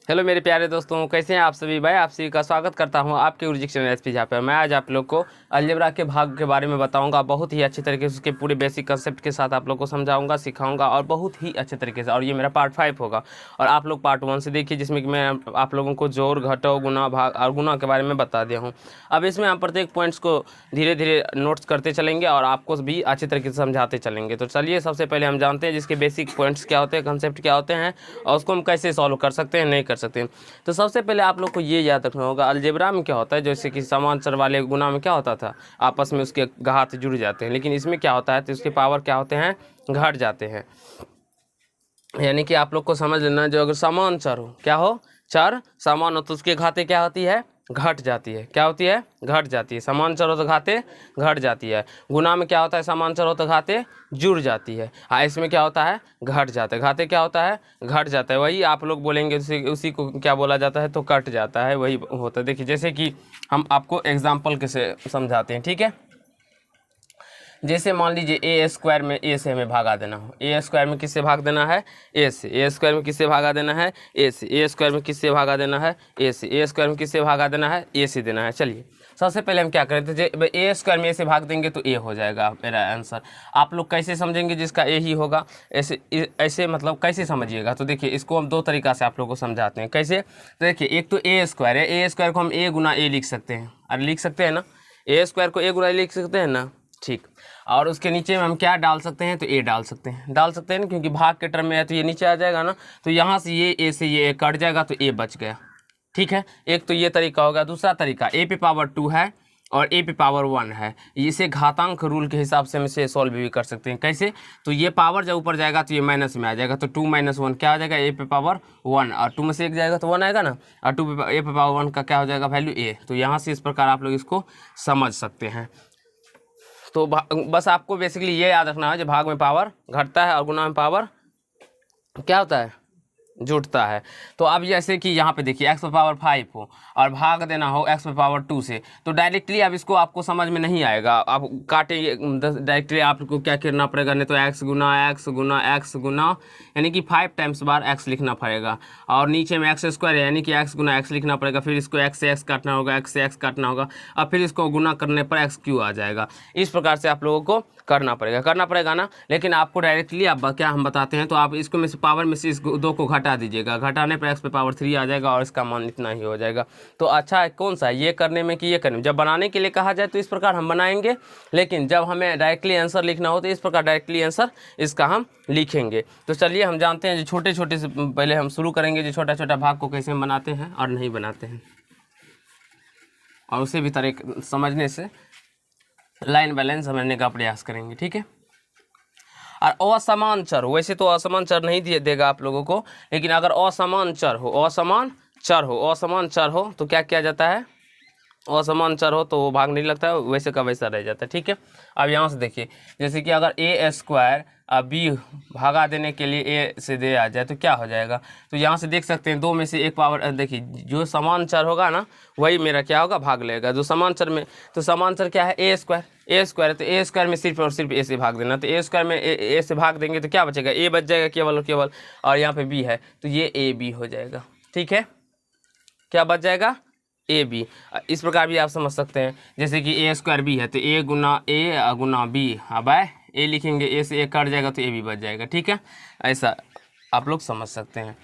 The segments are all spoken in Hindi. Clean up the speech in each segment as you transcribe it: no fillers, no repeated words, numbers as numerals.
हेलो मेरे प्यारे दोस्तों, कैसे हैं आप सभी। भाई आप सभी का स्वागत करता हूं आपके उर्जिक चैनल एसपी, जहाँ पर मैं आज आप लोग को अलजेब्रा के भाग के बारे में बताऊंगा। बहुत ही अच्छे तरीके से उसके पूरे बेसिक कंसेप्ट के साथ आप लोग को समझाऊंगा, सिखाऊंगा और बहुत ही अच्छे तरीके से। और ये मेरा पार्ट 5 होगा और आप लोग पार्ट 1 से देखिए, जिसमें कि मैं आप लोगों को जोड़, घटाव, गुना, भाग और गुना के बारे में बता दिया हूँ। अब इसमें हम प्रत्येक पॉइंट्स को धीरे धीरे नोट्स करते चलेंगे और आपको भी अच्छे तरीके से समझाते चलेंगे। तो चलिए सबसे पहले हम जानते हैं जिसके बेसिक पॉइंट्स क्या होते हैं, कंसेप्ट क्या होते हैं और उसको हम कैसे सॉल्व कर सकते हैं, नहीं कर सकते हैं। तो सबसे पहले आप लोग को ये याद रखना होगा अलजेब्रा में क्या होता है। जैसे कि समांतर वाले गुना में क्या होता था, आपस में उसके घात जुड़ जाते हैं, लेकिन इसमें क्या होता है तो उसके पावर क्या होते हैं, घट जाते हैं। यानी कि आप लोग को समझ लेना, जो अगर समान चर हो, क्या हो, चर समान हो तो उसके घाते क्या होती है, घट जाती है। क्या होती है, घट जाती है। समान चर हो तो घाते घट जाती है। गुना में क्या होता है, समान चर हो तो घाते जुड़ जाती है। हाँ, इसमें क्या होता है, घट जाता है। घाते क्या होता है, घट जाता है। वही आप लोग बोलेंगे उसी को क्या बोला जाता है, तो कट जाता है, वही होता है। देखिए जैसे कि हम आपको एग्जाम्पल के से समझाते हैं, ठीक है। जैसे मान लीजिए ए स्क्वायर में ए से हमें भागा देना हो। ए स्क्वायर में किससे भाग देना है, ए से। ए स्क्वायर में किससे भागा देना है, ए से। ए स्क्वायर में किससे भागा देना है, ए से। ए स्क्वायर में किससे भागा देना है, ए से देना है। चलिए सबसे पहले हम क्या करें, तो ए स्क्वायर में ए से भाग देंगे तो ए हो जाएगा मेरा आंसर। आप लोग कैसे समझेंगे, जिसका ए ही होगा, ऐसे ऐसे मतलब कैसे समझिएगा। तो देखिए इसको हम दो तरीका से आप लोगों को समझाते हैं। कैसे, तो देखिए एक तो ए स्क्वायर है, ए स्क्वायर को हम ए गुना ए लिख सकते हैं। अरे लिख सकते हैं ना, ए स्क्वायर को ए गुना ए लिख सकते हैं ना, ठीक। और उसके नीचे में हम क्या डाल सकते हैं, तो ए डाल सकते हैं ना, क्योंकि भाग के टर्म में है तो ये नीचे आ जाएगा ना। तो यहाँ से ये ए से ये कट जाएगा तो ए बच गया, ठीक है। एक तो ये तरीका होगा। दूसरा तरीका ए पे पावर 2 है और ए पे पावर 1 है। इसे घातांक रूल के हिसाब से हम इसे सॉल्व भी कर सकते हैं। कैसे, तो ये पावर जब ऊपर जाएगा तो ये माइनस में आ जाएगा, तो 2 - 1 क्या हो जाएगा, ए पे पावर 1। और 2 में से 1 जाएगा तो 1 आएगा ना, और ए पे पावर 1 का क्या हो जाएगा, वैल्यू ए। तो यहाँ से इस प्रकार आप लोग इसको समझ सकते हैं। तो बस आपको बेसिकली ये याद रखना है, जो भाग में पावर घटता है और गुना में पावर क्या होता है, जुड़ता है। तो अब जैसे कि यहाँ पे देखिए x पे पावर 5 हो और भाग देना हो x पे पावर 2 से, तो डायरेक्टली अब इसको आपको समझ में नहीं आएगा। आप काटेंगे डायरेक्टली, आपको क्या करना पड़ेगा, नहीं तो x गुना यानी कि 5 टाइम्स बार x लिखना पड़ेगा। और नीचे में x स्क्वायर है, यानी कि x गुना x लिखना पड़ेगा। फिर इसको x से x काटना होगा, x से x काटना होगा, और फिर इसको गुना करने पर x क्यू आ जाएगा। इस प्रकार से आप लोगों को करना पड़ेगा ना। लेकिन आपको डायरेक्टली आप क्या हम बताते हैं, तो आप इसको में से पावर में से इस 2 को घटा दीजिएगा। घटाने पर x पे पावर 3 आ जाएगा और इसका मान इतना ही हो जाएगा। तो अच्छा है कौन सा है, ये करने में कि ये करने में। जब बनाने के लिए कहा जाए तो इस प्रकार हम बनाएंगे, लेकिन जब हमें डायरेक्टली आंसर लिखना हो तो इस प्रकार डायरेक्टली आंसर इसका हम लिखेंगे। तो चलिए हम जानते हैं, जो छोटे छोटे से पहले हम शुरू करेंगे, जो छोटा छोटा भाग को कैसे हम बनाते हैं और नहीं बनाते हैं, और उसे भी तरह समझने से लाइन बाय लाइन समझने का प्रयास करेंगे, ठीक है। और असमान चर हो, वैसे तो असमान चर नहीं देगा आप लोगों को, लेकिन अगर असमान चर हो तो क्या किया जाता है, असमान चर हो तो वो भाग नहीं लगता है, वैसे का वैसा रह जाता है, ठीक है। अब यहाँ से देखिए, जैसे कि अगर ए स्क्वायर बी भागा देने के लिए ए से दे आ जाए तो क्या हो जाएगा। तो यहाँ से देख सकते हैं 2 में से 1 पावर, देखिए जो समान चर होगा ना वही मेरा क्या होगा, भाग लेगा। जो समान चर में, तो समान चर क्या है, ए स्क्वायर है, तो ए स्क्वायर में सिर्फ और सिर्फ ए से भाग देना। तो ए स्क्वायर में ए से भाग देंगे तो क्या बचेगा, ए बच जाएगा केवल और केवल, और यहाँ पे बी है तो ये ए बी हो जाएगा, ठीक है। क्या बच जाएगा, ए बी। इस प्रकार भी आप समझ सकते हैं, जैसे कि ए स्क्वायर बी है तो ए गुना बी, अब ए लिखेंगे, ए से ए कट जाएगा तो ए बी बच जाएगा, ठीक है। ऐसा आप लोग समझ सकते हैं।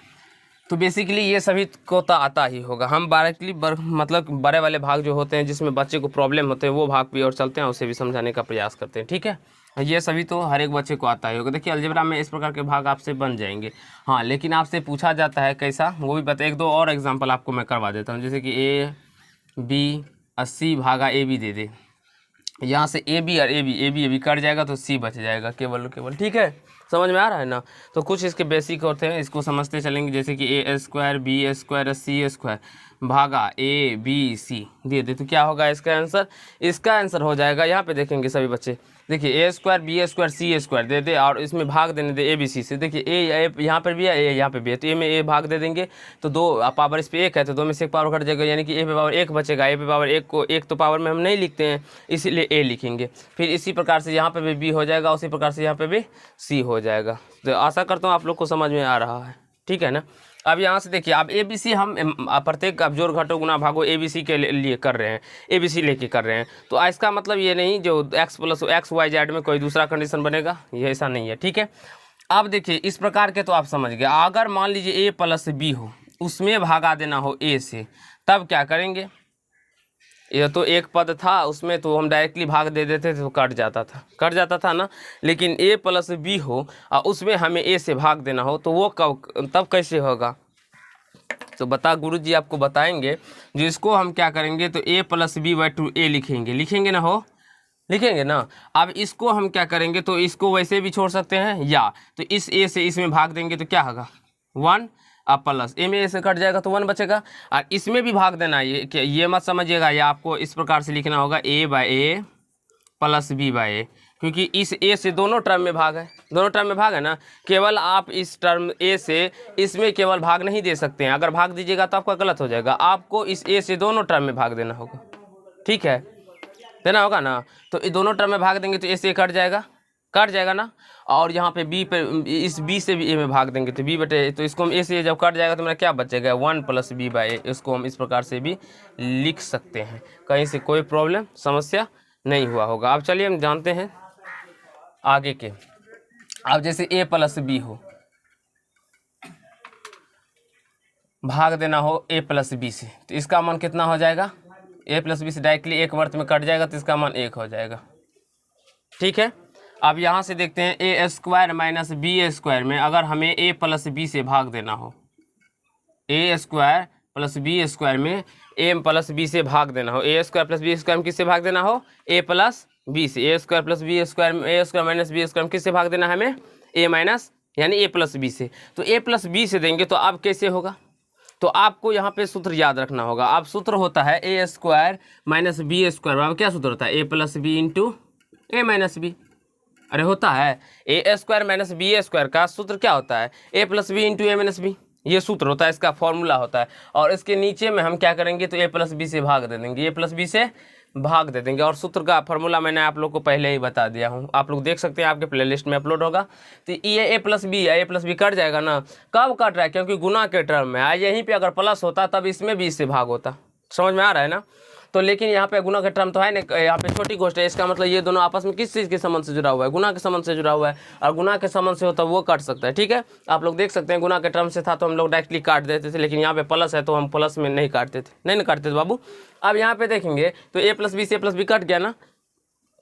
तो बेसिकली ये सभी को तो आता ही होगा। हम डायरेक्टली मतलब बड़े वाले भाग जो होते हैं जिसमें बच्चे को प्रॉब्लम होते हैं वो भाग भी और चलते हैं, उसे भी समझाने का प्रयास करते हैं, ठीक है। ये सभी तो हर एक बच्चे को आता ही होगा। देखिए अलजेब्रा में इस प्रकार के भाग आपसे बन जाएंगे। हाँ, लेकिन आपसे पूछा जाता है कैसा, वो भी बता। 1-2 और एग्जाम्पल आपको मैं करवा देता हूँ। जैसे कि ए बी 80 भागा ए बी दे दे, यहाँ से ए बी और ए बी कट जाएगा तो सी बच जाएगा केवल केवल, ठीक है। समझ में आ रहा है ना। तो कुछ इसके बेसिक होते हैं, इसको समझते चलेंगे। जैसे कि ए स्क्वायर बी स्क्वायर सी स्क्वायर भागा ए बी सी दे दे तो क्या होगा इसका आंसर हो जाएगा। यहाँ पे देखेंगे सभी बच्चे, देखिए ए स्क्वायर बी स्क्वायर सी स्क्वायर दे दे और इसमें भाग देने दे ए बी सी से। देखिए ए यहाँ पर भी है, ए यहाँ पे भी है, तो ए में ए भाग दे देंगे तो 2 पावर इस पे 1 है तो 2 में से 1 पावर घट जाएगा, यानी कि ए पे पावर 1 बचेगा। ए पे पावर 1 को 1 तो पावर में हम नहीं लिखते हैं, इसीलिए ए लिखेंगे। फिर इसी प्रकार से यहाँ पे भी बी हो जाएगा, उसी प्रकार से यहाँ पे भी सी हो जाएगा। तो आशा करता हूँ आप लोग को समझ में आ रहा है, ठीक है ना। अब यहाँ से देखिए, अब ए बी सी हम प्रत्येक अब जोड़ घटाओ गुना भागो ए बी सी के लिए कर रहे हैं, ए बी सी लेके कर रहे हैं। तो इसका मतलब ये नहीं जो X plus X Y Z में कोई दूसरा कंडीशन बनेगा, ये ऐसा नहीं है, ठीक है। अब देखिए इस प्रकार के तो आप समझ गए। अगर मान लीजिए ए प्लस बी हो, उसमें भागा देना हो ए से, तब क्या करेंगे? ये तो एक पद था उसमें तो हम डायरेक्टली भाग दे देते थे तो कट जाता था ना। लेकिन ए प्लस बी हो और उसमें हमें ए से भाग देना हो तो वो तब कैसे होगा? तो गुरुजी आपको बताएंगे। जो इसको हम क्या करेंगे तो ए प्लस बी बाई टू ए लिखेंगे ना लिखेंगे ना। अब इसको हम क्या करेंगे तो इसको वैसे भी छोड़ सकते हैं, या तो इस ए से इसमें भाग देंगे तो क्या होगा 1, अब प्लस ए में ए से कट जाएगा तो 1 बचेगा। और इसमें भी भाग देना, ये मत समझिएगा, या आपको इस प्रकार से लिखना होगा A by A plus B by A, क्योंकि इस ए से दोनों टर्म में भाग है, ना। केवल आप इस टर्म ए से इसमें केवल भाग नहीं दे सकते हैं, अगर भाग दीजिएगा तो आपका गलत हो जाएगा। आपको इस ए से दोनों टर्म में भाग देना होगा, ठीक है, देना होगा ना। तो ये दोनों टर्म में भाग देंगे तो ए से कट जाएगा ना। और यहाँ पे बी पे इस बी से भी ए में भाग देंगे तो बी बटे, तो इसको हम ए से जब कट जाएगा तो मेरा क्या बचेगा 1 प्लस बी बाई ए। इसको हम इस प्रकार से भी लिख सकते हैं, कहीं से कोई प्रॉब्लम समस्या नहीं हुआ होगा। अब चलिए हम जानते हैं आगे के। अब जैसे ए प्लस बी हो, भाग देना हो ए प्लस बी से, तो इसका मान कितना हो जाएगा? ए प्लस बी से डायरेक्टली एक वर्त में कट जाएगा तो इसका मान 1 हो जाएगा, ठीक है। अब यहाँ से देखते हैं ए स्क्वायर माइनस बी स्क्वायर में अगर हमें ए प्लस बी से भाग देना हो, ए स्क्वायर प्लस बी स्क्वायर में ए प्लस बी से भाग देना हो, ए स्क्वायर प्लस बी स्क्वायर में किससे भाग देना हो? ए प्लस बी से। ए स्क्वायर प्लस बी स्क्वायर में ए स्क्वायर माइनस बी स्क्वायर में किससे भाग देना है हमें? ए माइनस यानी ए प्लस बी से। तो ए प्लस बी से देंगे तो अब कैसे होगा? तो आपको यहाँ पे सूत्र याद रखना होगा। अब सूत्र होता है ए स्क्वायर माइनस बी स्क्वायर, अब क्या सूत्र होता है? ए प्लस बी इंटू ए माइनस बी। अरे होता है, ए स्क्वायर माइनस बी स्क्वायर का सूत्र क्या होता है? ए प्लस बी इंटू ए माइनस बी, ये सूत्र होता है, इसका फॉर्मूला होता है। और इसके नीचे में हम क्या करेंगे तो ए प्लस बी से भाग दे देंगे, ए प्लस बी से भाग दे देंगे। और सूत्र का फॉर्मूला मैंने आप लोग को पहले ही बता दिया हूँ, आप लोग देख सकते हैं, आपके प्लेलिस्ट में अपलोड होगा। तो ये ए प्लस बी है, ए प्लस बी कट जाएगा ना। कब कट रहा है? क्योंकि गुना के टर्म में है। यहीं पे अगर प्लस होता तब इसमें भी इससे भाग होता, समझ में आ रहा है ना। तो लेकिन यहाँ पे गुना का टर्म तो है ना, यहाँ पे छोटी गोष्ट है। इसका मतलब ये दोनों आपस में किस चीज़ के संबंध से जुड़ा हुआ है? गुना के संबंध से जुड़ा हुआ है। और गुना के संबंध से होता है वो कट सकता है, ठीक है। आप लोग देख सकते हैं गुना के टर्म से था तो हम लोग डायरेक्टली काट देते थे, लेकिन यहाँ पे प्लस है तो हम प्लस में नहीं काटते थे, बाबू। अब यहाँ पे देखेंगे तो ए प्लस बी से ए प्लस बी कट गया ना,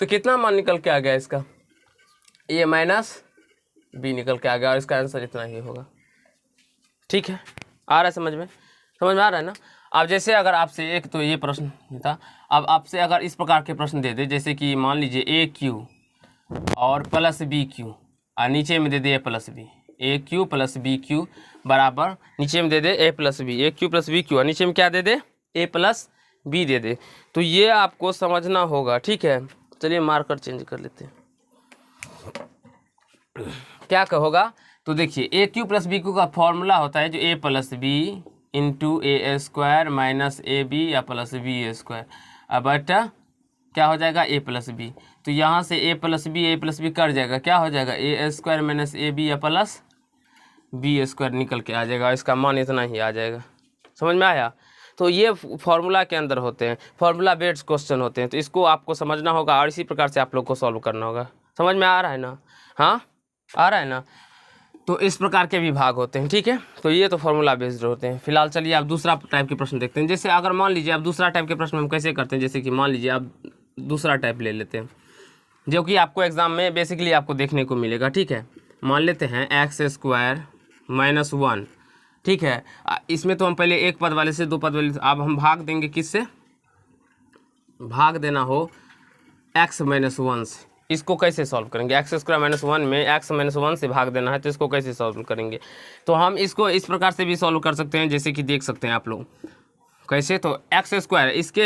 तो कितना मान निकल के आ गया इसका? ए माइनस बी निकल के आ गया, और इसका आंसर इतना ही होगा, ठीक है। आ रहा है समझ में आ रहा है ना। अब जैसे अगर आपसे एक तो ये प्रश्न था, अब आपसे अगर इस प्रकार के प्रश्न दे दे, जैसे कि मान लीजिए ए क्यू और प्लस बी क्यू, और नीचे में दे दे ए प्लस बी, ए क्यू प्लस बी क्यू बराबर नीचे में दे दे ए प्लस बी, ए क्यू प्लस बी क्यू, और नीचे में क्या दे दे? ए प्लस बी दे दे। तो ये आपको समझना होगा, ठीक है। चलिए मार्कर चेंज कर लेते हैं, क्या होगा तो देखिए A cube plus B cube का फॉर्मूला होता है जो A plus B into A square minus A B या प्लस बी स्क्वायर, अब बटा क्या हो जाएगा? A plus B. तो यहाँ से ए प्लस बी कर जाएगा, क्या हो जाएगा? ए स्क्वायर माइनस ए बी या प्लस बी स्क्वायर निकल के आ जाएगा, इसका मान इतना ही आ जाएगा, समझ में आया। तो ये फॉर्मूला के अंदर होते हैं, फॉर्मूला बेस्ड क्वेश्चन होते हैं, तो इसको आपको समझना होगा और इसी प्रकार से आप लोग को सॉल्व करना होगा। समझ में आ रहा है ना? हाँ आ रहा है ना। तो इस प्रकार के भी भाग होते हैं, ठीक है। तो ये तो फॉर्मूला बेस्ड होते हैं। फिलहाल चलिए आप दूसरा टाइप के प्रश्न देखते हैं। जैसे अगर मान लीजिए आप दूसरा टाइप के प्रश्न हम कैसे करते हैं, जैसे कि मान लीजिए आप दूसरा टाइप ले लेते हैं जो कि आपको एग्जाम में बेसिकली आपको देखने को मिलेगा, ठीक है। मान लेते हैं एक्स स्क्वायर माइनस 1, ठीक है। इसमें तो हम पहले एक पद वाले से दो पद वाले से, अब हम भाग देंगे किससे? भाग देना हो एक्स माइनस 1 से। इसको कैसे सॉल्व करेंगे? एक्स स्क्वायर माइनस 1 में एक्स माइनस 1 से भाग देना है, तो इसको कैसे सॉल्व करेंगे? तो हम इसको इस प्रकार से भी सॉल्व कर सकते हैं, जैसे कि देख सकते हैं आप लोग कैसे। तो एक्स स्क्वायर, इसके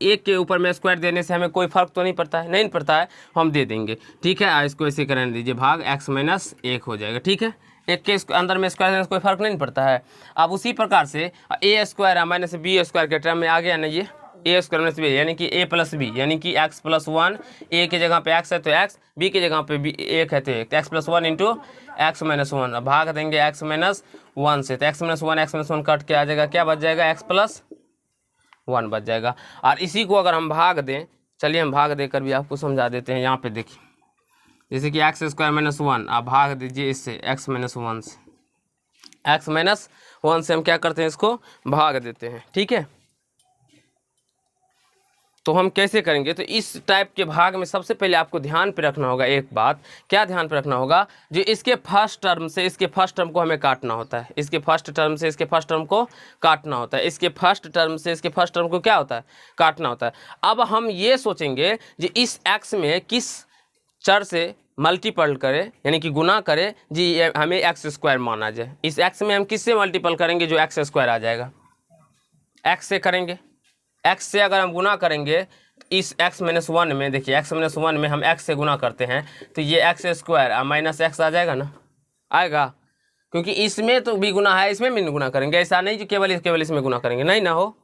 एक के ऊपर में स्क्वायर देने से हमें कोई फर्क तो नहीं पड़ता है, हम दे देंगे, ठीक है। इसको ऐसे करने दीजिए, भाग एक्स माइनस 1 हो जाएगा, ठीक है। एक के अंदर में स्क्वायर देने से कोई फर्क नहीं पड़ता है। अब उसी प्रकार से ए स्क्वायर माइनस बी स्क्वायर के टर्म में आ गया ना, ये ए स्क्वायर माइनस बी यानी कि ए प्लस बी यानी कि एक्स प्लस वन, ए की जगह पे एक्स है तो एक्स, बी की जगह पे बी एक है तो एक, x plus one into x minus one. अब भाग देंगे एक्स माइनस वन से, तो एक्स माइनस वन कट के आ जाएगा, क्या बच जाएगा, एक्स प्लस वन बच जाएगा। और इसी को अगर हम भाग दें, चलिए हम भाग देकर भी आपको समझा देते हैं। यहाँ पे देखिए जैसे कि एक्स स्क्वायर माइनस वन, आप भाग दीजिए इससे एक्स माइनस वन से, एक्स माइनस वन से हम क्या करते हैं, इसको भाग देते हैं, ठीक है। तो हम कैसे करेंगे, तो इस टाइप के भाग में सबसे पहले आपको ध्यान पे रखना होगा एक बात, क्या ध्यान पे रखना होगा, जो इसके फर्स्ट टर्म से इसके फर्स्ट टर्म को हमें काटना होता है, इसके फर्स्ट टर्म से इसके फर्स्ट टर्म को काटना होता है, इसके फर्स्ट टर्म से इसके फर्स्ट टर्म को क्या होता है, काटना होता है। अब हम ये सोचेंगे कि इस एक्स में किस चर से मल्टीपल करे यानी कि गुना करे जी, हमें एक्स स्क्वायर माना जाए। इस एक्स में हम किससे मल्टीपल करेंगे, जो एक्स स्क्वायर आ जाएगा, एक्स से करेंगे। एक्स से अगर हम गुना करेंगे इस एक्स माइनस वन में, देखिए एक्स माइनस वन में हम एक्स से गुना करते हैं तो ये एक्स स्क्वायर माइनस एक्स आ जाएगा ना, आएगा, क्योंकि इसमें तो भी गुना है, इसमें भी गुना करेंगे, ऐसा नहीं जो केवल इसमें गुना करेंगे, नहीं ना हो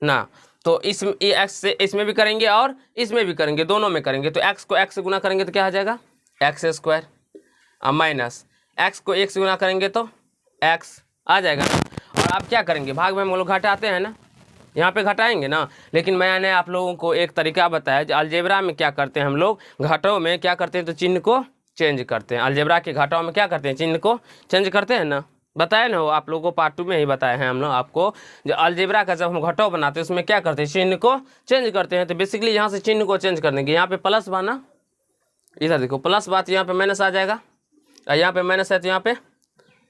ना। तो इस एक्स से इसमें भी करेंगे और इसमें भी करेंगे, दोनों में करेंगे, तो एक्स को एक्स से गुना करेंगे तो क्या आ जाएगा, एक्स स्क्वायर माइनस एक्स को एक से गुना करेंगे तो एक्स आ जाएगा ना। और आप क्या करेंगे, भाग में हम लोग घटाते हैं ना, यहाँ पे घटाएंगे ना, लेकिन मैंने आप लोगों को एक तरीका बताया, अलजेब्रा में क्या करते हैं हम लोग, घटाओं में क्या करते हैं तो चिन्ह को चेंज करते हैं, अलजेब्रा के घटाओं में क्या करते हैं, चिन्ह को चेंज करते हैं ना, बताया ना, वो आप लोगों को पार्ट 2 में ही बताए हैं हम लोग आपको, जो अलजेब्रा का जब हम घटाव बनाते हैं उसमें क्या करते हैं, चिन्ह को चेंज करते हैं। तो बेसिकली यहाँ से चिन्ह को चेंज कर देंगे, यहाँ पे प्लस बना, इधर देखो प्लस बात, यहाँ पे माइनस आ जाएगा, और यहाँ पे माइनस है तो यहाँ पे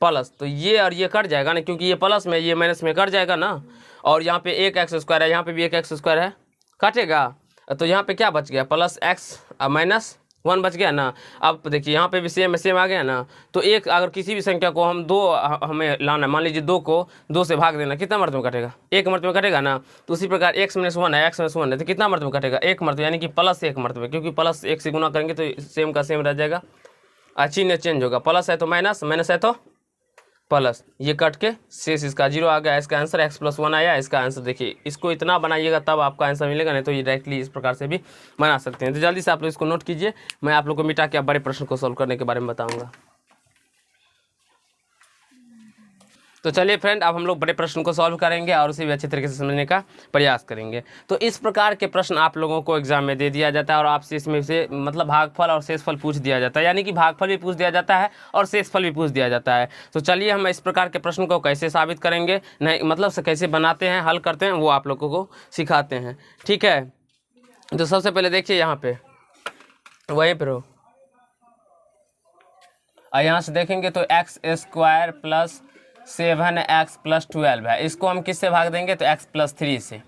प्लस, तो ये और ये कट जाएगा ना, क्योंकि ये प्लस में ये माइनस में कट जाएगा ना, और यहाँ पे एक एक्स स्क्वायर है, यहाँ पे भी एक एक्स स्क्वायर है, कटेगा, तो यहाँ पे क्या बच गया, प्लस एक्स माइनस वन बच गया ना। अब देखिए यहाँ पे भी सेम आ गया ना, तो एक अगर किसी भी संख्या को हम दो हमें लाना, मान लीजिए दो को दो से भाग देना, कितना मर्तबा कटेगा, एक मर्तबा कटेगा ना। तो उसी प्रकार एक्स माइनस वन है तो कितना मर्तबा कटेगा, एक मर्तबा, यानी कि प्लस एक मर्तबा, क्योंकि प्लस एक से गुना करेंगे तो सेम का सेम रह जाएगा, चिन्ह चेंज होगा, प्लस है तो माइनस, माइनस है तो प्लस, ये कट के शेष इसका जीरो आ गया, इसका आंसर एक्स प्लस वन आया। इसका आंसर देखिए, इसको इतना बनाइएगा तब आपका आंसर मिलेगा, नहीं तो ये डायरेक्टली इस प्रकार से भी बना सकते हैं। तो जल्दी से आप लोग इसको नोट कीजिए, मैं आप लोग को मिटा के बड़े प्रश्न को सॉल्व करने के बारे में बताऊंगा। तो चलिए फ्रेंड, अब हम लोग बड़े प्रश्न को सॉल्व करेंगे और उसे भी अच्छे तरीके से समझने का प्रयास करेंगे। तो इस प्रकार के प्रश्न आप लोगों को एग्जाम में दे दिया जाता है और आपसे इसमें से मतलब भागफल और शेषफल पूछ दिया जाता है, यानी कि भागफल भी पूछ दिया जाता है और शेषफल भी पूछ दिया जाता है। तो चलिए हम इस प्रकार के प्रश्न को कैसे साबित करेंगे, नहीं मतलब से कैसे बनाते हैं, हल करते हैं, वो आप लोगों को सिखाते हैं, ठीक है। तो सबसे पहले देखिए यहाँ पे वहीं पर हो, और यहाँ से देखेंगे तो x square plus 7x plus 12 है, इसको हम किससे भाग देंगे तो x प्लस 3 से,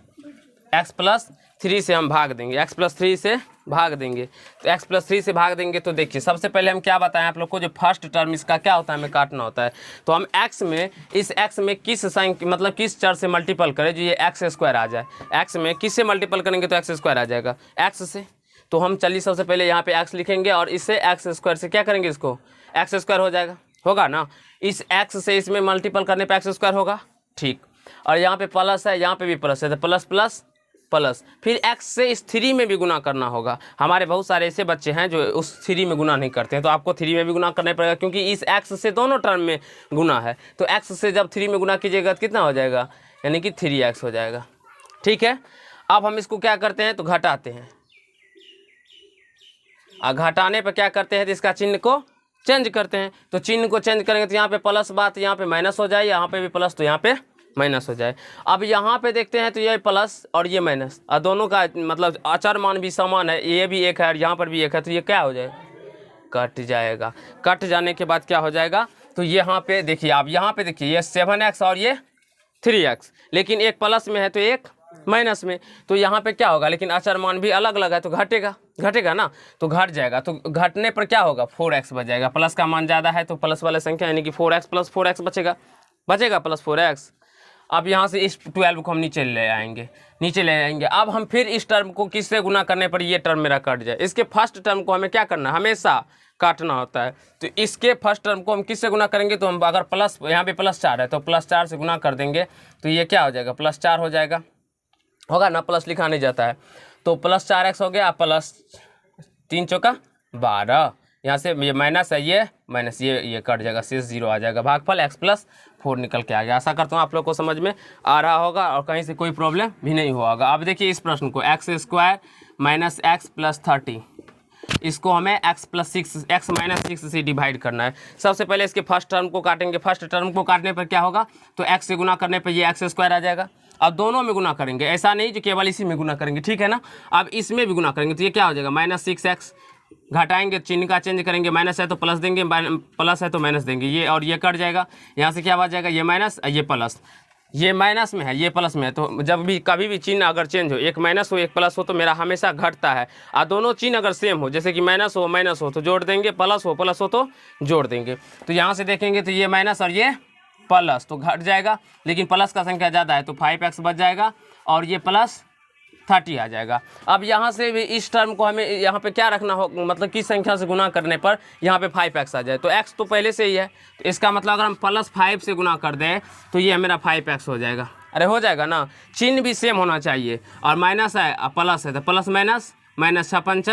x प्लस 3 से हम भाग देंगे, x प्लस 3 से भाग देंगे। तो x प्लस 3 से भाग देंगे तो देखिए सबसे पहले हम क्या बताएं आप लोग को, जो फर्स्ट टर्म इसका क्या होता है, हमें काटना होता है। तो हम x में इस x में किस संख्या मतलब किस चर से मल्टीपल करें जो ये एक्स स्क्वायर आ जाए, x में किससे मल्टीपल करेंगे तो एक्स स्क्वायर आ जाएगा, x से। तो हम चलिए सबसे पहले यहाँ पे x लिखेंगे और इससे एक्स स्क्वायर से क्या करेंगे, इसको एक्स स्क्वायर हो जाएगा, होगा ना। इस x से इसमें मल्टीपल करने पे एक्स स्क्वायर होगा, ठीक। और यहाँ पे प्लस है, यहाँ पे भी प्लस है, तो प्लस प्लस प्लस, फिर x से इस 3 में भी गुना करना होगा। हमारे बहुत सारे ऐसे बच्चे हैं जो उस 3 में गुना नहीं करते हैं, तो आपको 3 में भी गुना करना पड़ेगा, क्योंकि इस x से दोनों टर्म में गुना है। तो x से जब 3 में गुना कीजिएगा तो कितना हो जाएगा, यानी कि 3x हो जाएगा, ठीक है। अब हम इसको क्या करते हैं तो घटाते हैं, और घटाने पर क्या करते हैं तो इसका चिन्ह को चेंज करते हैं। तो चिन्ह को चेंज करेंगे तो यहाँ पे प्लस बात यहाँ पे माइनस हो जाए, यहाँ पे भी प्लस तो यहाँ पे माइनस हो जाए। अब यहाँ पे देखते हैं तो ये प्लस और ये माइनस, और दोनों का मतलब अचर मान भी समान है, ये भी एक है और यहाँ पर भी एक है, तो ये क्या हो जाए, कट जाएगा। कट जाने के बाद क्या हो जाएगा, तो यहाँ पे देखिए, आप यहाँ पे देखिए ये 7x और ये 3x, लेकिन एक प्लस में है तो एक माइनस में, तो यहाँ पे क्या होगा, लेकिन अचर मान भी अलग अलग है तो घटेगा ना, तो घट जाएगा। तो घटने पर क्या होगा, 4x बच जाएगा, प्लस का मान ज़्यादा है तो प्लस वाला संख्या यानी कि 4x प्लस 4x बचेगा प्लस 4x। अब यहाँ से इस 12 को हम नीचे ले आएंगे। अब हम फिर इस टर्म को किससे गुना करने पर ये टर्म मेरा कट जाए, इसके फर्स्ट टर्म को हमें क्या करना, हमेशा काटना होता है। तो इसके फर्स्ट टर्म को हम किससे गुना करेंगे, तो हम अगर प्लस यहाँ पे +4 है तो +4 से गुना कर देंगे, तो ये क्या हो जाएगा, +4 हो जाएगा। होगा ना, प्लस लिखा नहीं जाता है। तो प्लस 4x हो गया, प्लस 3 चौका 12, यहाँ से ये माइनस है, ये माइनस, ये कट जाएगा, शेष 0 आ जाएगा, भागफल x+4 निकल के आ गया। आशा करता हूँ आप लोग को समझ में आ रहा होगा और कहीं से कोई प्रॉब्लम भी नहीं होगा। अब देखिए इस प्रश्न को, x² - x + 30, इसको हमें x - 6 से डिवाइड करना है। सबसे पहले इसके फर्स्ट टर्म को काटेंगे। फर्स्ट टर्म को काटने पर क्या होगा, तो x से गुना करने पर ये x² आ जाएगा। अब दोनों में गुना करेंगे, ऐसा नहीं जो केवल इसी में गुना करेंगे, ठीक है ना। अब इसमें भी गुना करेंगे तो ये क्या हो जाएगा, -6x, घटाएंगे, चिन्ह का चेंज करेंगे, माइनस है तो प्लस देंगे, प्लस है तो माइनस देंगे, ये और ये कट जाएगा। यहाँ से क्या बच जाएगा, ये माइनस, ये प्लस, ये माइनस में है, ये प्लस में है। तो जब भी कभी भी चिन्ह अगर चेंज हो, एक माइनस हो एक प्लस हो, तो मेरा हमेशा घटता है। और दोनों चिन्ह अगर सेम हो, जैसे कि माइनस हो तो जोड़ देंगे, प्लस हो तो जोड़ देंगे। तो यहाँ से देखेंगे तो ये माइनस और ये प्लस तो घट जाएगा, लेकिन प्लस का संख्या ज़्यादा है तो 5x बच जाएगा और ये प्लस 30 आ जाएगा। अब यहाँ से भी इस टर्म को हमें यहाँ पे क्या रखना हो, मतलब किस संख्या से गुना करने पर यहाँ पे 5x आ जाए। तो x तो पहले से ही है, तो इसका मतलब अगर हम +5 से गुना कर दें तो ये मेरा 5x हो जाएगा। अरे हो जाएगा ना, चिन्ह भी सेम होना चाहिए, और माइनस है और प्लस है तो प्लस माइनस, माइनस 6 पंच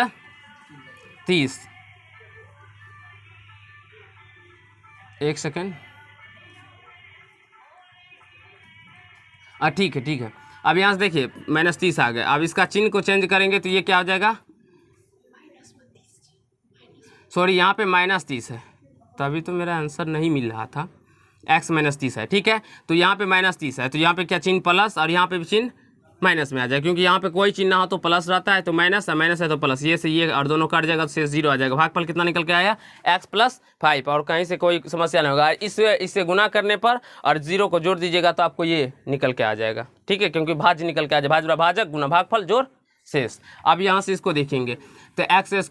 30। एक सेकेंड, ठीक है ठीक है। अब यहाँ से देखिए -30 आ गया। अब इसका चिन्ह को चेंज करेंगे तो ये क्या हो जाएगा, सॉरी यहाँ पे -30 है, तभी तो मेरा आंसर नहीं मिल रहा था, x - 30 है, ठीक है। तो यहाँ पे -30 है, तो यहाँ पे क्या चिन्ह प्लस और यहाँ पे भी चिन्ह माइनस में आ जाए, क्योंकि यहाँ पे कोई चिन्ह ना हो तो प्लस रहता है, तो माइनस है, माइनस है तो प्लस, ये से ये और दोनों कट जाएगा तो शेष 0 आ जाएगा। भागफल कितना निकल के आया, x + 5, और कहीं से कोई समस्या नहीं होगा। इससे गुना करने पर और 0 को जोड़ दीजिएगा तो आपको ये निकल के आ जाएगा, ठीक है, क्योंकि भाज्य निकल के आ जाए, भाज्य भाजक गुना भागफल जोड़ शेष। अब यहाँ से इसको देखेंगे तो x² +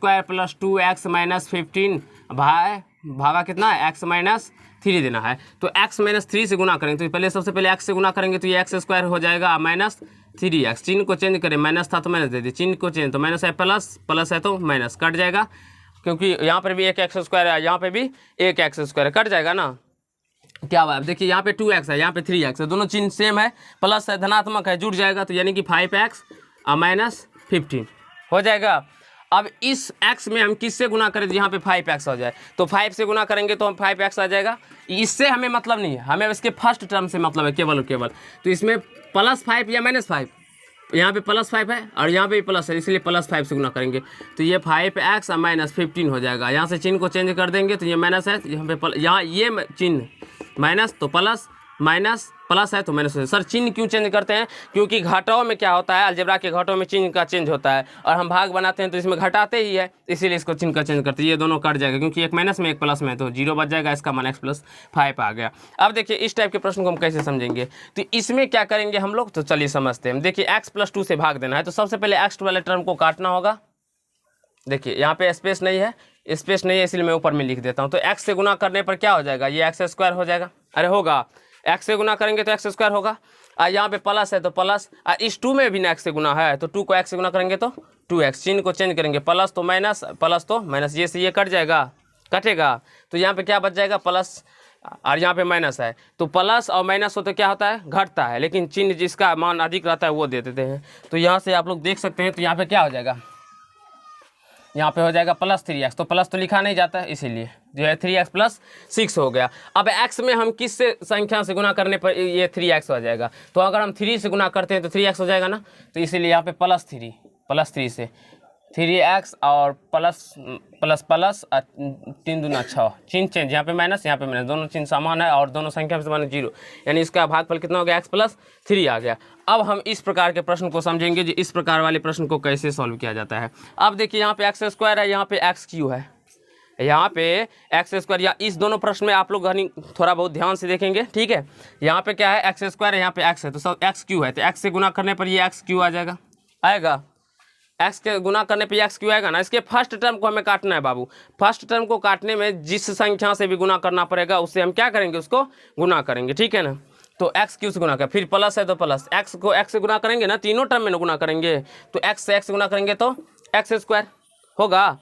2x - 15 भागा कितना है, x - 3 देना है, तो x - 3 से गुना करेंगे। तो पहले सबसे पहले x से गुना करेंगे तो ये x² हो जाएगा -3x, चिन्ह को चेंज करें, माइनस था तो माइनस दे दिए, चिन्ह को चेंज, तो माइनस है प्लस, प्लस है तो माइनस, कट जाएगा, क्योंकि यहाँ पर भी एक x² है, यहाँ पे भी एक x², कट जाएगा ना। क्या हुआ, अब देखिए यहाँ पे 2x है, यहाँ पे 3x है, दोनों चिन्ह सेम है, प्लस है धनात्मक है, जुड़ जाएगा, तो यानी कि 5x - 15 हो जाएगा। अब इस x में हम किससे गुना करें तो यहाँ पे 5x हो जाए, तो 5 से गुना करेंगे तो हम 5x आ जाएगा। इससे हमें मतलब नहीं है, हमें इसके फर्स्ट टर्म से मतलब है केवल और केवल। तो इसमें +5 या -5, यहाँ पे +5 है और यहाँ पे भी प्लस है, इसलिए +5 से गुना करेंगे तो ये 5x - 15 हो जाएगा। यहाँ से चिन्ह को चेंज कर देंगे तो ये माइनस है, यहाँ पे यहाँ ये चिन्ह माइनस तो प्लस, माइनस प्लस है तो माइनस है। सर चिन्ह क्यों चेंज करते हैं, क्योंकि घटाओं में क्या होता है, अलजेब्रा के घटाओं में चिन्ह का चेंज होता है, और हम भाग बनाते हैं तो इसमें घटाते ही है, इसीलिए इसको चिन्ह का चेंज करते हैं। ये दोनों कट जाएगा, क्योंकि एक माइनस में एक प्लस में, तो 0 बच जाएगा, इसका मान x + 5 आ गया। अब देखिए इस टाइप के प्रश्न को हम कैसे समझेंगे, तो इसमें क्या करेंगे हम लोग, तो चलिए समझते हैं। देखिए x + 2 से भाग देना है, तो सबसे पहले x वाले टर्म को काटना होगा। देखिए यहाँ पे स्पेस नहीं है, इसलिए मैं ऊपर में लिख देता हूँ। तो x से गुना करने पर क्या हो जाएगा, ये x² हो जाएगा, अरे होगा, x से गुना करेंगे तो x² होगा, और यहाँ पे प्लस है तो प्लस, और इस 2 में भी ना x से गुना है, तो 2 को x से गुना करेंगे तो 2x, चिन्ह को चेंज करेंगे, प्लस तो माइनस, प्लस तो माइनस, ये से ये कट जाएगा, कटेगा, तो यहाँ पे क्या बच जाएगा, प्लस, और यहाँ पे माइनस है, तो प्लस और माइनस हो तो क्या होता है, घटता है, लेकिन चिन्ह जिसका मान अधिक रहता है वो दे देते हैं। तो यहाँ से आप लोग देख सकते हैं, तो यहाँ पे क्या हो जाएगा, यहाँ पे हो जाएगा +3x, तो प्लस तो लिखा नहीं जाता है, इसीलिए जो है 3x + 6 हो गया। अब x में हम किस से संख्या से गुना करने पर ये 3x हो जाएगा, तो अगर हम 3 से गुना करते हैं तो 3x हो जाएगा ना, तो इसीलिए यहाँ पे +3 से 3x और प्लस प्लस प्लस 3 दूना 6, चिन्ह चेंज, यहाँ पे माइनस, यहाँ पे माइनस, दोनों चिन्ह समान है और दोनों संख्या में समान 0, यानी इसका भागफल कितना हो गया, x + 3 आ गया। अब हम इस प्रकार के प्रश्न को समझेंगे, जो इस प्रकार वाले प्रश्न को कैसे सॉल्व किया जाता है। अब देखिए यहाँ पे x² है, यहाँ पे x³ है, यहाँ पे x², या इस दोनों प्रश्न में आप लोग थोड़ा बहुत ध्यान से देखेंगे, ठीक है। यहाँ पे क्या है, x² है, यहाँ पे x है, तो सब x³ है, तो x से गुना करने पर ये x³ आ जाएगा, आएगा, x के गुना करने पे x³ आएगा ना। इसके फर्स्ट टर्म को हमें काटना है बाबू, फर्स्ट टर्म को काटने में जिस संख्या से भी गुना करना पड़ेगा उससे हम क्या करेंगे, उसको गुना करेंगे, ठीक है ना। तो x³ से गुना कर, फिर प्लस है तो प्लस, x को x से गुना करेंगे ना, तीनों टर्म में गुना करेंगे, तो x से x गुना करेंगे तो x² होगा।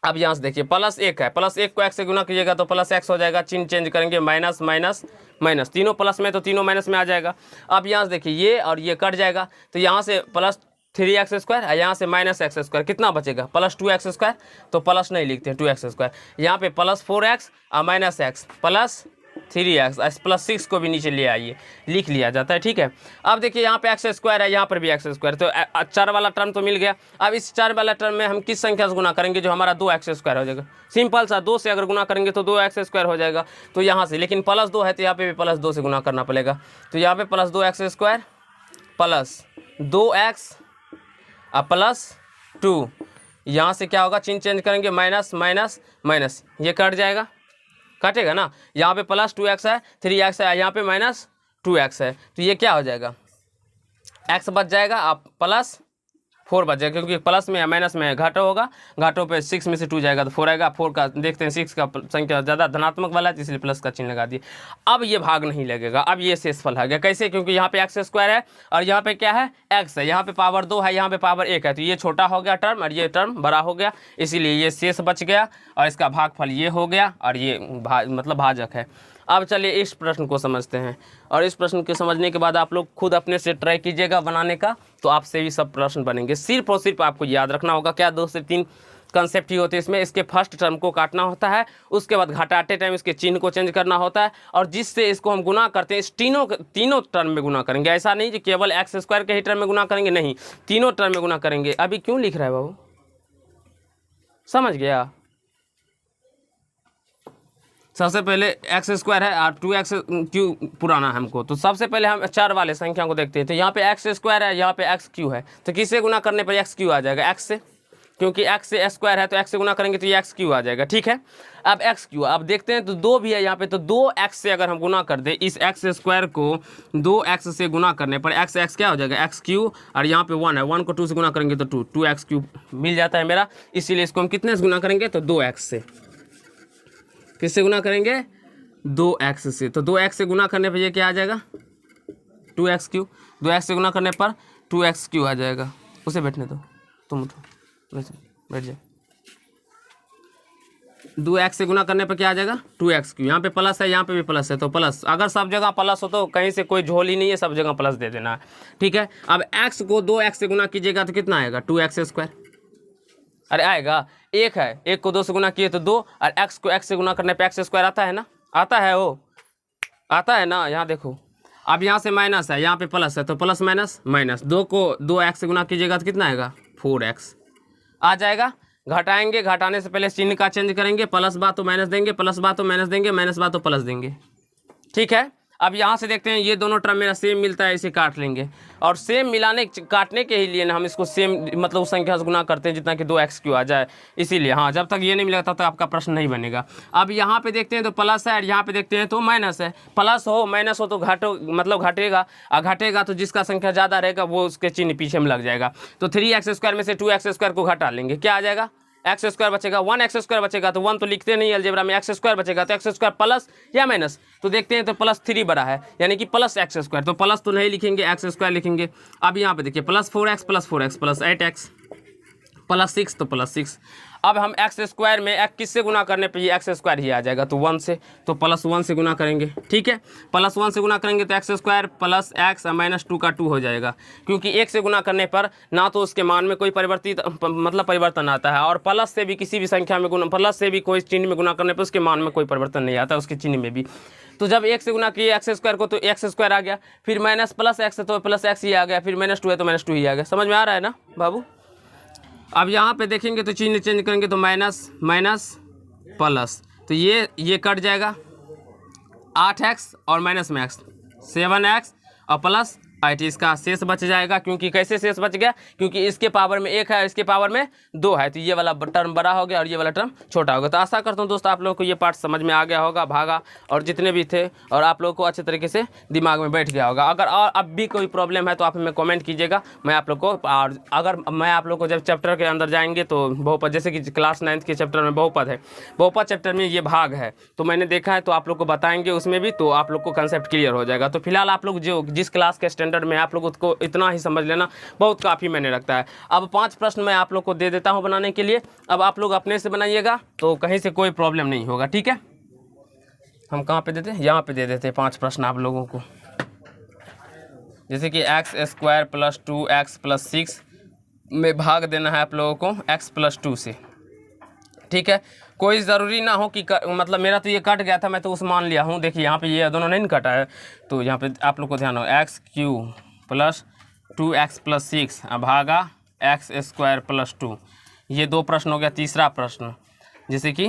अब यहाँ से देखिए प्लस एक है, प्लस एक को एक्स से गुना कीजिएगा तो प्लस एक्स हो जाएगा, चिन्ह चेंज करेंगे, माइनस माइनस माइनस, तीनों प्लस में तो तीनों माइनस में आ जाएगा। अब यहाँ से देखिए ये और ये कट जाएगा, तो यहाँ से प्लस 3x² और यहाँ से माइनस x², कितना बचेगा प्लस 2x², तो प्लस नहीं लिखते हैं 2x², यहाँ पे प्लस 4x और minus x plus 3x, plus 6 को भी नीचे ले आइए, लिख लिया जाता है, ठीक है। अब देखिए यहाँ पे x² है, यहाँ पर भी x², तो चार वाला टर्म तो मिल गया। अब इस चार वाला टर्म में हम किस संख्या से गुना करेंगे, जो हमारा 2x² हो जाएगा, सिंपल सा 2 से अगर गुना करेंगे तो 2x² हो जाएगा, तो यहाँ से, लेकिन प्लस 2 है तो यहाँ पे भी प्लस 2 से गुना करना पड़ेगा, तो यहाँ पे प्लस 2x² प्लस 2x और प्लस 2, यहाँ से क्या होगा, चिन्ह चेंज करेंगे, माइनस माइनस माइनस, ये कट जाएगा, कटेगा ना। यहाँ पे प्लस 2x है, 3x है, यहाँ पे माइनस 2x है, तो ये क्या हो जाएगा, x बच जाएगा, आप प्लस 4 बच जाएगा, क्योंकि प्लस में या माइनस में घाटा होगा, घाटों पे 6 में से 2 जाएगा तो 4 आएगा। 4 का देखते हैं 6 का संख्या ज़्यादा धनात्मक वाला है, तो इसलिए प्लस का चिन्ह लगा दिए। अब ये भाग नहीं लगेगा, अब ये शेषफल आ गया, कैसे, क्योंकि यहाँ पे x² है और यहाँ पे क्या है, x है, यहाँ पे पावर 2 है, यहाँ पे पावर 1 है, तो ये छोटा हो गया टर्म और ये टर्म बड़ा हो गया, इसीलिए ये शेष बच गया और इसका भागफल ये हो गया और ये मतलब भाजक है। अब चलिए इस प्रश्न को समझते हैं, और इस प्रश्न को समझने के बाद आप लोग खुद अपने से ट्राई कीजिएगा बनाने का, तो आपसे भी सब प्रश्न बनेंगे। सिर्फ और सिर्फ आपको याद रखना होगा क्या, 2 से 3 कंसेप्ट ही होते हैं इसमें। इसके फर्स्ट टर्म को काटना होता है, उसके बाद घटाते टाइम इसके चिन्ह को चेंज करना होता है, और जिससे इसको हम गुना करते हैं इस तीनों टर्म में गुना करेंगे। ऐसा नहीं कि केवल x² के ही टर्म में गुना करेंगे, नहीं, तीनों टर्म में गुना करेंगे। अभी क्यों लिख रहा है बाबू, समझ गया। सबसे पहले x² है और 2x क्यू पुराना है हमको, तो सबसे पहले हम चार वाले संख्या को देखते हैं। तो यहाँ पे x² है, यहाँ पे x³ है, तो किससे गुना करने पर x³ आ जाएगा, x से, क्योंकि x से s² है तो x से गुना करेंगे तो ये x³ आ जाएगा, ठीक है। अब x³ अब देखते हैं, तो 2 भी है यहाँ पे, तो 2x से अगर हम गुना कर दे, इस x² को 2x से गुना करने पर x क्या हो जाएगा, x³ और यहाँ पे 1 है, 1 को 2 से गुना करेंगे तो 2x³ मिल जाता है मेरा। इसीलिए इसको हम कितने से गुना करेंगे, तो 2x से, किससे गुना करेंगे, 2x से, तो 2x से गुना करने पर ये क्या आ जाएगा, 2x³, 2x से गुना करने पर 2x³ आ जाएगा। उसे बैठने दो, तुम उठो, बैठ जाओ। 2x से गुना करने पर क्या आ जाएगा, 2x³, यहाँ पे प्लस है, यहाँ पे भी प्लस है, तो प्लस, अगर सब जगह प्लस हो तो कहीं से कोई झोल ही नहीं है, सब जगह प्लस दे देना है, ठीक है। अब x को 2x से गुना कीजिएगा तो कितना आएगा, 2x², अरे आएगा, एक है, एक को 2 से गुना किए तो 2, और x को x से गुना करने पे x² आता है ना, आता है, वो आता है ना, यहाँ देखो। अब यहाँ से माइनस है, यहाँ पे प्लस है, तो प्लस माइनस माइनस, 2 को 2x से गुना कीजिएगा तो कितना आएगा, 4x आ जाएगा। घटाएंगे, घटाने से पहले चिन्ह का चेंज करेंगे, प्लस बा तो माइनस देंगे, प्लस बा तो माइनस देंगे, माइनस बा तो प्लस देंगे, ठीक है। अब यहाँ से देखते हैं, ये दोनों टर्म मेरा सेम मिलता है, इसे काट लेंगे, और सेम मिलाने काटने के ही लिए ना हम इसको सेम मतलब उस संख्या से गुना करते हैं जितना कि 2x³ आ जाए, इसीलिए। हाँ, जब तक ये नहीं मिलेगा तब तक आपका प्रश्न नहीं बनेगा। अब यहाँ पे देखते हैं तो प्लस है, और यहाँ पे देखते हैं तो माइनस है। प्लस हो माइनस हो तो घाटो मतलब घटेगा, और घटेगा तो जिसका संख्या ज़्यादा रहेगा वो उसके चिन्ह पीछे में लग जाएगा। तो 3x² में से 2x² को घटा लेंगे, क्या आ जाएगा, x² बचेगा, 1x² बचेगा, तो 1 तो लिखते नहीं अलजेब्रा में, x² बचेगा, तो x² प्लस या माइनस, तो देखते हैं तो प्लस 3 बड़ा है, यानी कि प्लस x², तो प्लस तो नहीं लिखेंगे, x² लिखेंगे। अब यहाँ पे देखिए plus 4x plus 4x plus 8x plus 6, तो प्लस 6। अब हम x² में किससे गुना करने पे ये x² ही आ जाएगा, तो 1 से, तो प्लस 1 से गुना करेंगे, ठीक है। प्लस 1 से गुना करेंगे तो x² प्लस x माइनस 2 का 2 हो जाएगा, क्योंकि 1 से गुना करने पर ना तो उसके मान में कोई परिवर्तन आता है, और प्लस से भी किसी भी संख्या में गुना, प्लस से भी कोई चिन्ह में गुना करने पर उसके मान में कोई परिवर्तन नहीं आता, उसके चिन्ह में भी। तो जब 1 से गुना किए x² को तो x² आ गया, फिर माइनस प्लस x तो प्लस x ही आ गया, फिर माइनस 2 है तो माइनस 2 ही आ गया। समझ में आ रहा है ना बाबू। अब यहाँ पे देखेंगे तो चिन्ह चेंज करेंगे तो माइनस माइनस प्लस, तो ये कट जाएगा, 8x और माइनस में x 7x और प्लस 8, इसका शेष बच जाएगा। क्योंकि कैसे शेष बच गया, क्योंकि इसके पावर में 1 है, इसके पावर में 2 है, तो ये वाला टर्म बड़ा हो गया और ये वाला टर्म छोटा हो गया। तो आशा करता हूँ दोस्तों आप लोगों को ये पार्ट समझ में आ गया होगा, भागा और जितने भी थे, और आप लोगों को अच्छे तरीके से दिमाग में बैठ गया होगा। अगर और अब भी कोई प्रॉब्लम है तो आप हमें कमेंट कीजिएगा, मैं आप लोग को, और अगर मैं आप लोग को जब चैप्टर के अंदर जाएंगे तो बहुपद, जैसे कि क्लास 9th के चैप्टर में बहुपद है, बहुपद चैप्टर में ये भाग है, तो मैंने देखा है, तो आप लोग को बताएंगे उसमें भी, तो आप लोग को कंसेप्ट क्लियर हो जाएगा। तो फिलहाल आप लोग जो जिस क्लास के स्टैंडर्ड स्टैंडर्ड में आप लोग उसको इतना ही समझ लेना, बहुत काफ़ी मैंने रखता है। अब 5 प्रश्न मैं आप लोग को दे देता हूँ बनाने के लिए। अब आप लोग अपने से बनाइएगा तो कहीं से कोई प्रॉब्लम नहीं होगा, ठीक है। हम कहाँ पे देते हैं, यहाँ पे दे देते हैं 5 प्रश्न आप लोगों को। जैसे कि x² + 2x + 6 में भाग देना है आप लोगों को x + 2 से, ठीक है। कोई ज़रूरी ना हो कि मतलब मेरा तो ये कट गया था, मैं तो उस मान लिया हूँ। देखिए यहाँ पे ये दोनों नहीं कटा है, तो यहाँ पे आप लोग को ध्यान हो x³ + 2x + 6 भागा x² + 2। ये 2 प्रश्न हो गया। तीसरा प्रश्न जैसे कि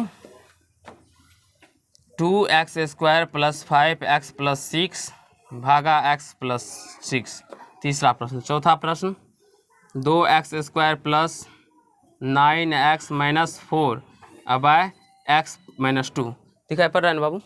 2x² + 5x + 6 भागा x + 6, तीसरा प्रश्न। चौथा प्रश्न 2x² + 9x - 4 x - 2। दिखाई पड़ रहा है ना बाबू,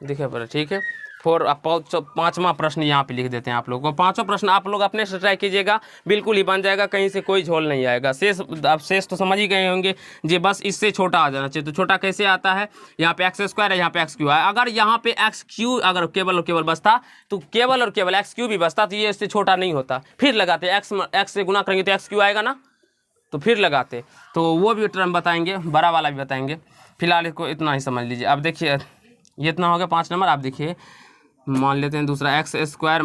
दिखाई पड़ रहा है, ठीक है। 5वां प्रश्न यहाँ पे लिख देते हैं आप लोगों को। 5वां प्रश्न आप लोग अपने से ट्राई कीजिएगा, बिल्कुल ही बन जाएगा, कहीं से कोई झोल नहीं आएगा। शेष अब शेष तो समझ ही गए होंगे जी, बस इससे छोटा आ जाना चाहिए। तो छोटा कैसे आता है, यहाँ पे x² है, यहाँ पे x³ है। अगर यहाँ पे x³ अगर केवल और केवल बचता तो केवल और केवल x³ भी बचता तो ये इससे छोटा नहीं होता। फिर लगाते x से गुना करेंगे तो x³ आएगा ना, तो फिर लगाते, तो वो भी टर्म बताएंगे, बड़ा वाला भी बताएंगे। फिलहाल इसको इतना ही समझ लीजिए। अब देखिए ये इतना हो गया 5 नंबर। आप देखिए मान लेते हैं दूसरा x² - 1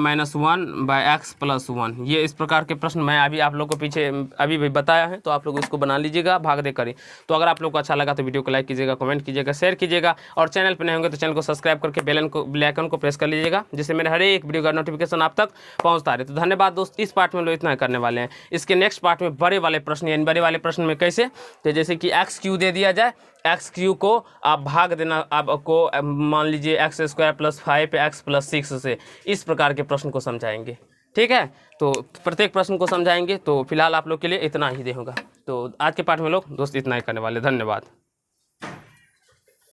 x + 1। ये इस प्रकार के प्रश्न मैं अभी आप लोग को पीछे अभी भी बताया है, तो आप लोग इसको बना लीजिएगा, भाग दे करें। तो अगर आप लोग को अच्छा लगा तो वीडियो को लाइक कीजिएगा, कमेंट कीजिएगा, शेयर कीजिएगा, और चैनल पर नए होंगे तो चैनल को सब्सक्राइब करके बेल आइकन को प्रेस कर लीजिएगा, जिससे मेरे हर एक वीडियो का नोटिफिकेशन आप तक पहुँचता रहे। तो धन्यवाद दोस्त। इस पार्ट में लोग इतना करने वाले हैं। इसके नेक्स्ट पार्ट में बड़े वाले प्रश्न, यानी बड़े वाले प्रश्न में कैसे, तो जैसे कि x³ दे दिया जाए, x³ को आप भाग देना, आपको मान लीजिए x² + 5x + 6 से, इस प्रकार के प्रश्न को समझाएंगे, ठीक है। तो प्रत्येक प्रश्न को समझाएंगे। तो फिलहाल आप लोग के लिए इतना ही दे होगा। तो आज के पाठ में लोग दोस्त इतना ही करने वाले। धन्यवाद।